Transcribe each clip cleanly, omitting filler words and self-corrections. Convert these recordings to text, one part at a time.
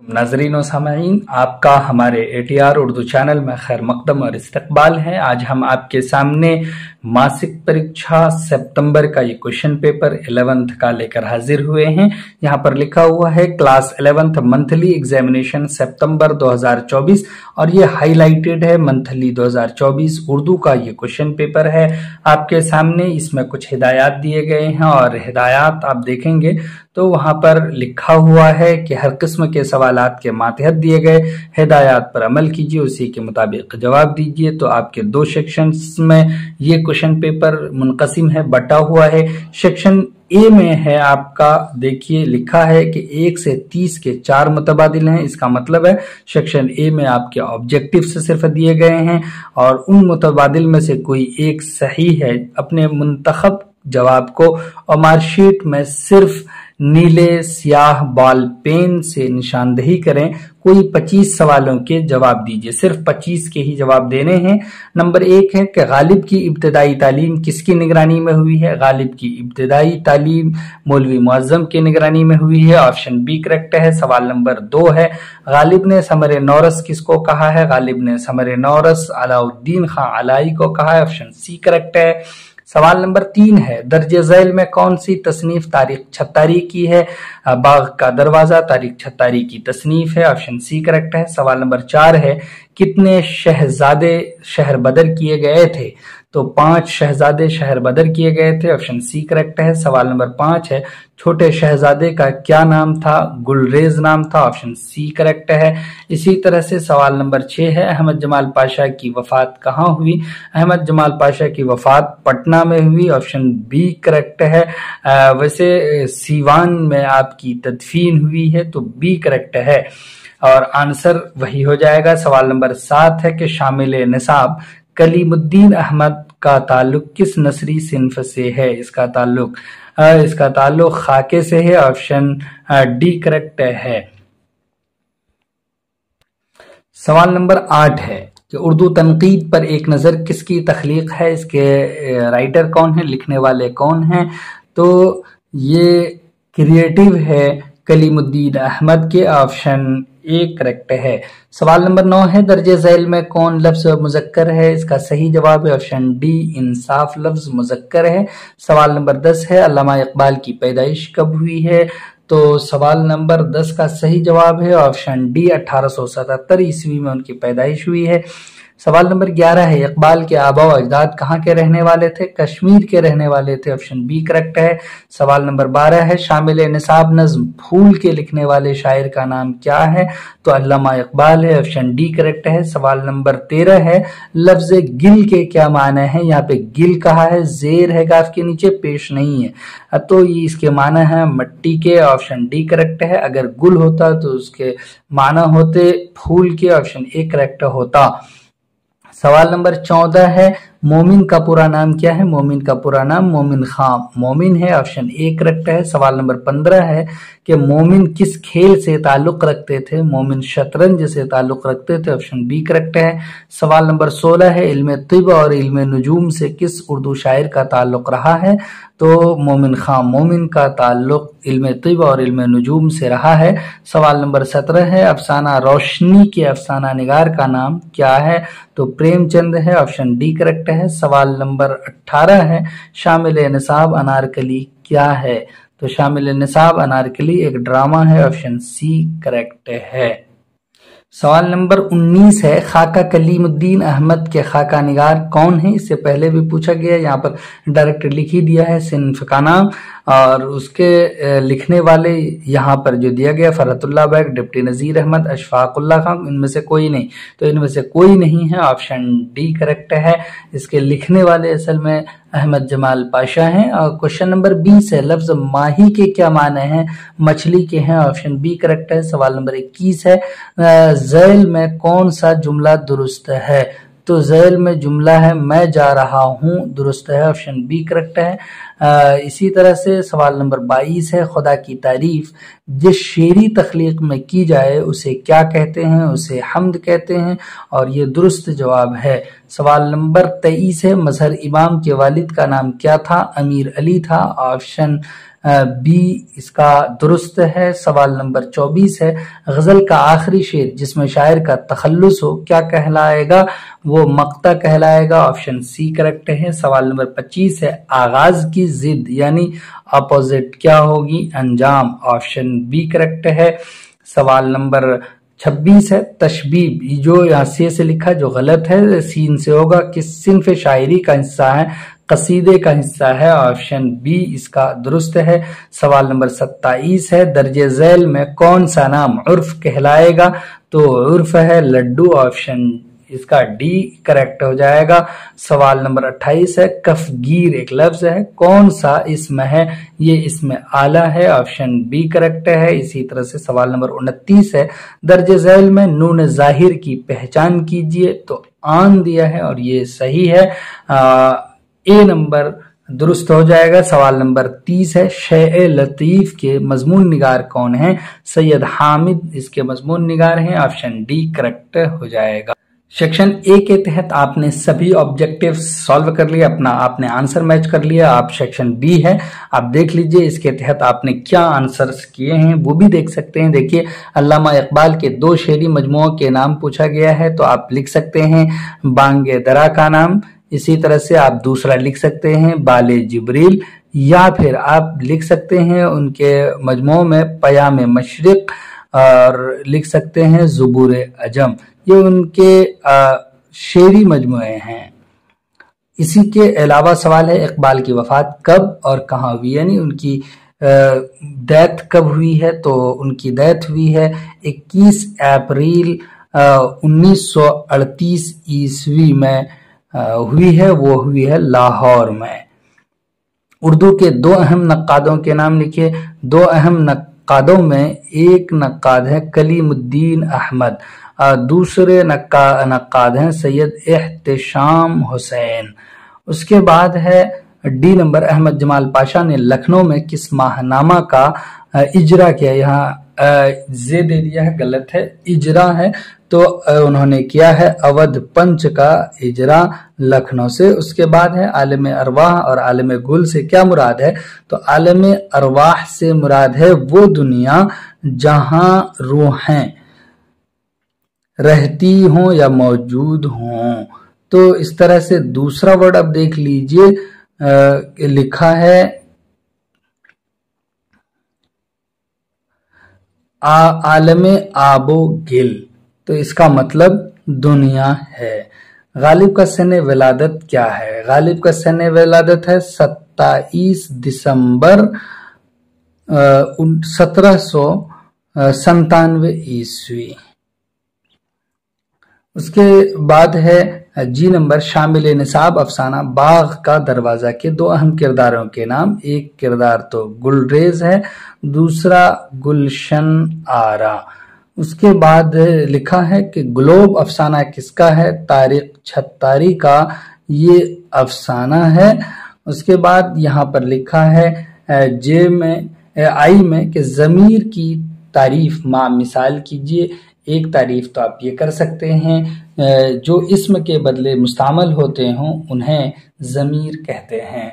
नाज़रीन और सामईन, आपका हमारे ATR उर्दू चैनल में खैर मकदम और इस्तकबाल है। आज हम आपके सामने मासिक परीक्षा सितंबर का ये क्वेश्चन पेपर 11th का लेकर हाजिर हुए हैं। यहाँ पर लिखा हुआ है क्लास 11th मंथली एग्जामिनेशन सितंबर 2024 और ये हाईलाइटेड है मंथली 2024 उर्दू का ये क्वेश्चन पेपर है आपके सामने। इसमें कुछ हिदायत दिए गए हैं और हिदायत आप देखेंगे तो वहां पर लिखा हुआ है कि हर किस्म के सवालात के मातहत दिए गए हिदायत पर अमल कीजिए, उसी के मुताबिक जवाब दीजिए। तो आपके दो सेक्शंस में ये क्वेश्चन पेपर मुनक़सिम है, बटा हुआ है। सेक्शन ए में है आपका, देखिए लिखा है कि 1 से 30 के 4 मुतबादिल हैं। इसका मतलब है सेक्शन ए में आपके ऑब्जेक्टिव से सिर्फ दिए गए हैं और उन मुतबादिल में से कोई एक सही है। अपने मुंतखब जवाब को और मार्कशीट में सिर्फ नीले स्याह बॉल पेन से निशानदही करें। कोई 25 सवालों के जवाब दीजिए, सिर्फ 25 के ही जवाब देने हैं। नंबर 1 है कि गालिब की इब्तदाई तालीम किसकी निगरानी में हुई है। गालिब की इब्तदाई तालीम मौलवी मुअज्जम की निगरानी में हुई है। ऑप्शन बी करेक्ट है। सवाल नंबर 2 है गालिब ने समर नौरस किसको कहा है। गालिब ने समर नौरस अलाउद्दीन खां अलाई को कहा है। ऑप्शन सी करेक्ट है। सवाल नंबर 3 है दर्जे झैल में कौन सी तसनीफ तारीख छत्तारी की है। बाग का दरवाजा तारीख छत्तारी की तसनीफ है। ऑप्शन सी करेक्ट है। सवाल नंबर 4 है कितने शहजादे शहर बदर किए गए थे। तो 5 शहजादे शहर बदर किए गए थे। ऑप्शन सी करेक्ट है। सवाल नंबर 5 है छोटे शहजादे का क्या नाम था। गुलरेज नाम था। ऑप्शन सी करेक्ट है। इसी तरह से सवाल नंबर 6 है अहमद जमाल पाशा की वफात कहाँ हुई। अहमद जमाल पाशा की वफात पटना में हुई। ऑप्शन बी करेक्ट है। वैसे सीवान में आपकी तदफीन हुई है, तो बी करेक्ट है और आंसर वही हो जाएगा। सवाल नंबर 7 है कि शामिल निसाब कलीमुद्दीन अहमद का ताल्लुक किस नस्री सिन्फ से है। इसका ताल्लुक खाके से है। ऑप्शन डी करेक्ट है। सवाल नंबर 8 है कि उर्दू तनकीद पर एक नज़र किसकी तख्लीक है। इसके राइटर कौन है, लिखने वाले कौन हैं। तो ये क्रिएटिव है कलीमुद्दीन अहमद के। ऑप्शन ए करेक्ट है। सवाल नंबर 9 है दर्जे झैल में कौन लफ्ज मुजक्कर है। इसका सही जवाब है ऑप्शन डी इंसाफ लफ्ज मुजक्कर है। सवाल नंबर 10 है अल्लामा इकबाल की पैदाइश कब हुई है। तो सवाल नंबर 10 का सही जवाब है ऑप्शन डी 1877 ईस्वी में उनकी पैदाइश हुई है। सवाल नंबर 11 है इकबाल के आबा व अजदाद कहाँ के रहने वाले थे। कश्मीर के रहने वाले थे। ऑप्शन बी करेक्ट है। सवाल नंबर 12 है शामिल निसाब नज्म फूल के लिखने वाले शायर का नाम क्या है। तो अल्लामा इकबाल है। ऑप्शन डी करेक्ट है। सवाल नंबर 13 है लफ्ज गिल के क्या माने हैं। यहाँ पे गिल कहा है, जेर है गाफ के नीचे, पेश नहीं है, तो ये इसके माने हैं मट्टी के। ऑप्शन डी करेक्ट है। अगर गुल होता तो उसके माना होते फूल के। ऑप्शन ए करेक्ट होता। सवाल नंबर 14 है मोमिन का पूरा नाम क्या है। मोमिन का पूरा नाम मोमिन खां मोमिन है। ऑप्शन ए करेक्ट है। सवाल नंबर 15 है कि मोमिन किस खेल से ताल्लुक रखते थे। मोमिन शतरंज से ताल्लुक रखते थे। ऑप्शन बी करेक्ट है। सवाल नंबर 16 है इल्म तिब और इल्म नुजूम से किस उर्दू शायर का ताल्लुक रहा है। तो मोमिन खां मोमिन का ताल्लुक इल्म तिब और इल्म नुजूम से रहा है। सवाल नंबर 17 है अफसाना रोशनी के अफसाना निगार का नाम क्या है। तो प्रेमचंद है। ऑप्शन डी करेक्ट है। सवाल नंबर 18 है शामिल निसाब अनारकली क्या है। तो शामिल निसाब अनारकली एक ड्रामा है। ऑप्शन सी करेक्ट है। सवाल नंबर 19 है खाका कलीमुद्दीन अहमद के खाका निगार कौन है। इससे पहले भी पूछा गया, यहाँ पर डायरेक्ट लिख ही दिया है सिन्फ का नाम और उसके लिखने वाले यहाँ पर जो दिया गया फरहतुल्लाह बैग, डिप्टी नजीर अहमद, अशफाकुल्लाह खान, इनमें से कोई नहीं। तो इनमें से कोई नहीं है। ऑप्शन डी करेक्ट है। इसके लिखने वाले असल में अहमद जमाल पाशा हैं। और क्वेश्चन नंबर 20 है लफ्ज माही के क्या माने हैं। मछली के हैं। ऑप्शन बी करेक्ट है। सवाल नंबर 21 है झैल में कौन सा जुमला दुरुस्त है। तो झैल में जुमला है मैं जा रहा हूँ, दुरुस्त है। ऑप्शन बी करेक्ट है। اسی طرح سے سوال نمبر 22 ہے، خدا کی تعریف جس شعری تخلیق میں کی جائے اسے کیا کہتے ہیں؟ اسے حمد کہتے ہیں، اور یہ درست جواب ہے۔ سوال نمبر 23 ہے، مظہر امام کے والد کا نام کیا تھا؟ امیر علی تھا، آپشن بی اس کا درست ہے۔ سوال نمبر 24 ہے، غزل کا آخری شعر جس میں شاعر کا تخلص ہو کیا کہلائے گا؟ وہ مقطع کہلائے گا، آپشن سی کریکٹ ہے۔ سوال نمبر 25 ہے، آغاز کی ضد یعنی اپوزٹ کیا ہوگی؟ انجام، آپشن بی کریکٹ ہے۔ سوال نمبر 26 ہے، تشبیب جو یہاں سے لکھا جو غلط ہے، سین سے ہوگا، کس صنف شاعری کا حصہ ہے؟ قصیدے کا حصہ ہے، آپشن بی اس کا درست ہے۔ سوال نمبر 27 ہے، درج ذیل میں کون سا نام عرف کہلائے گا؟ تو عرف ہے لڈو، آپشن اس کا ڈی کریکٹ ہو جائے گا۔ سوال نمبر 28 ہے، کفگیر ایک لفظ ہے، کون سا اسم ہے؟ یہ اسم آلہ ہے، آپشن بی کریکٹ ہے۔ اسی طرح سے سوال نمبر 29 ہے، درج ذیل میں نون ظاہر کی پہچان کیجئے، تو آن دیا ہے اور یہ صحیح ہے، اے نمبر درست ہو جائے گا۔ سوال نمبر 30 ہے، شیء لطیف کے مضمون نگار کون ہیں؟ سید حامد اس کے مضمون نگار ہیں، آپشن ڈی کریکٹ ہو جائے گا۔ سیکشن اے کے تحت آپ نے سبھی آبجیکٹیو سالو کر لیا، آپ نے آنسر میچ کر لیا۔ آپ سیکشن بی ہے، آپ دیکھ لیجئے اس کے تحت آپ نے کیا آنسرز کیے ہیں وہ بھی دیکھ سکتے ہیں۔ دیکھیے، علامہ اقبال کے 2 شعری مجموعوں کے نام پوچھا گیا ہے، تو آپ لکھ سکتے ہیں بانگ درا کا نام، اسی طرح سے آپ دوسرا لکھ سکتے ہیں بال جبریل، یا پھر آپ لکھ سکتے ہیں ان کے مجموعوں میں پیام مشرق، اور لکھ سکتے ہیں زبور عجم، یہ ان کے شعری مجموعے ہیں۔ اسی کے علاوہ سوال ہے، اقبال کی وفات کب اور کہاں ہوئی؟ یعنی ان کی ڈیتھ کب ہوئی ہے؟ تو ان کی ڈیتھ ہوئی ہے 21 اپریل 1938 عیسوی میں ہوئی ہے، وہ ہوئی ہے لاہور میں۔ اردو کے 2 اہم نقادوں کے نام لکھیے۔ 2 اہم نقادوں میں ایک نقاد ہے کلیم الدین احمد، دوسرے نقاد ہیں سید احتشام حسین۔ اس کے بعد ہے ڈی نمبر، احمد جمال پاشا نے لکھنؤ میں کس ماہنامہ کا اجرا کیا؟ یہاں زے دے دیا ہے، غلط ہے، اجرا ہے، تو انہوں نے کیا ہے اودھ پنچ کا اجرا لکھنؤ سے۔ اس کے بعد ہے عالم ارواح اور عالم گل سے کیا مراد ہے؟ تو عالم ارواح سے مراد ہے وہ دنیا جہاں روحیں رہتی ہوں یا موجود ہوں۔ تو اس طرح سے دوسرا ورڈ اب دیکھ لیجئے، لکھا ہے عالم آب و گل، تو اس کا مطلب دنیا ہے۔ غالب کا سن ولادت کیا ہے؟ غالب کا سن ولادت ہے 27 دسمبر 1797 عیسوی۔ اس کے بعد ہے جی نمبر، شامل نصاب افسانہ باغ کا دروازہ کے 2 اہم کرداروں کے نام۔ ایک کردار تو گلریز ہے، دوسرا گلشن آرا۔ اس کے بعد لکھا ہے کہ گلوب افسانہ کس کا ہے؟ طارق چھتاری کا یہ افسانہ ہے۔ اس کے بعد یہاں پر لکھا ہے آئی میں کہ ضمیر کی تعریف مع مثال کیجئے۔ ایک تعریف تو آپ یہ کر سکتے ہیں، جو اسم کے بدلے مستعمل ہوتے ہوں انہیں ضمیر کہتے ہیں،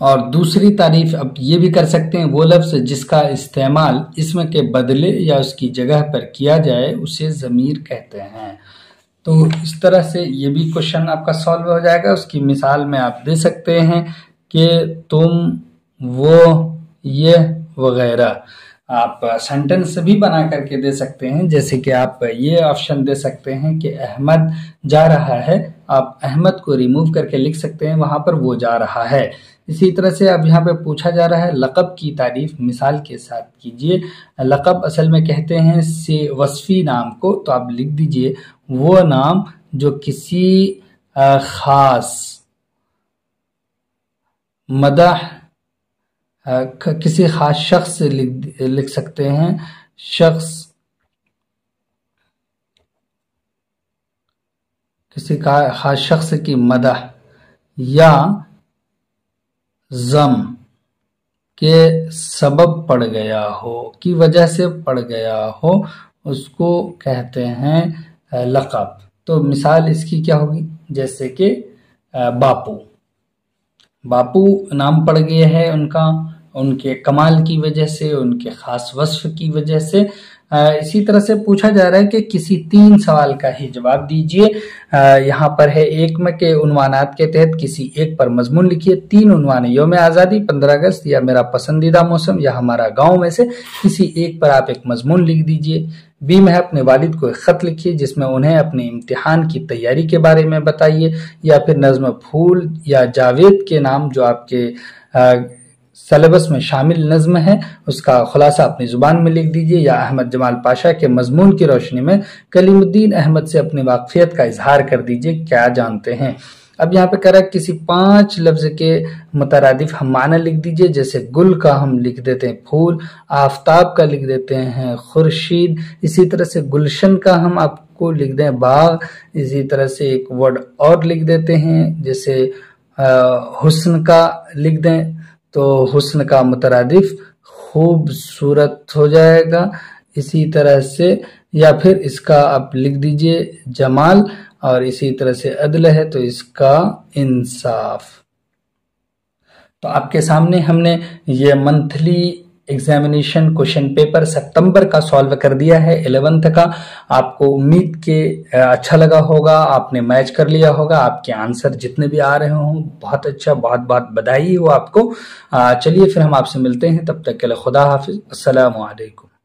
اور دوسری تعریف اب یہ بھی کر سکتے ہیں، وہ لفظ جس کا استعمال اسم کے بدلے یا اس کی جگہ پر کیا جائے اسے ضمیر کہتے ہیں۔ تو اس طرح سے یہ بھی کوشچن آپ کا سالو ہو جائے گا۔ اس کی مثال میں آپ دے سکتے ہیں کہ تم، وہ، یہ وغیرہ۔ آپ سینٹنس بھی بنا کر کے دے سکتے ہیں، جیسے کہ آپ یہ آپشن دے سکتے ہیں کہ احمد جا رہا ہے، آپ احمد کو ریموو کر کے لکھ سکتے ہیں وہاں پر وہ جا رہا ہے۔ اسی طرح سے اب یہاں پہ پوچھا جا رہا ہے لقب کی تعریف مثال کے ساتھ کیجئے۔ لقب اصل میں کہتے ہیں وصفی نام کو، تو آپ لکھ دیجئے وہ نام جو کسی خاص مدح، کسی خاص شخص سے لکھ سکتے ہیں، شخص، کسی خاص شخص کی مدح، یا ज़म के सबब पड़ गया हो, की वजह से पड़ गया हो, उसको कहते हैं लक़ब। तो मिसाल इसकी क्या होगी, जैसे कि बापू, बापू नाम पड़ गया है उनका, उनके कमाल की वजह से, उनके ख़ास वस्फ की वजह से। इसी तरह से पूछा जा रहा है कि किसी 3 सवाल का ही जवाब दीजिए। यहाँ पर है एक में के उन्वानात के तहत किसी एक पर मजमून लिखिए। 3 उन्वान है, यौम आज़ादी, 15 अगस्त, या मेरा पसंदीदा मौसम, या हमारा गांव में से किसी एक पर आप एक मजमून लिख दीजिए। बी में है अपने वालिद को एक खत लिखिए जिसमें उन्हें अपने इम्तिहान की तैयारी के बारे में बताइए, या फिर नज़्म फूल या जावेद के नाम जो आपके सिलेबस में शामिल नज़्म है उसका खुलासा अपनी ज़ुबान में लिख दीजिए, या अहमद जमाल पाशा के मजमून की रोशनी में कलीमुद्दीन अहमद से अपनी वाक़फ़ियत का इजहार कर दीजिए, क्या जानते हैं। अब यहाँ पे कह रहा है किसी 5 लफ्ज़ के मुतरादिफ हम माना लिख दीजिए, जैसे गुल का हम लिख देते हैं फूल, आफ्ताब का लिख देते हैं खुर्शीद, इसी तरह से गुलशन का हम आपको लिख दें बाग, इसी तरह से एक वर्ड और लिख देते हैं जैसे हुस्न का लिख दें, तो हुस्न का मुतरादिफ खूबसूरत हो जाएगा। इसी तरह से, या फिर इसका आप लिख दीजिए जमाल, और इसी तरह से अदल है तो इसका इंसाफ। तो आपके सामने हमने ये मंथली एग्जामिनेशन क्वेश्चन पेपर सितंबर का सॉल्व कर दिया है 11th का। आपको उम्मीद के अच्छा लगा होगा, आपने मैच कर लिया होगा, आपके आंसर जितने भी आ रहे हों बहुत अच्छा, बहुत बहुत बधाई हो आपको। चलिए फिर हम आपसे मिलते हैं, तब तक के लिए खुदा हाफिज, अस्सलामु अलैकुम।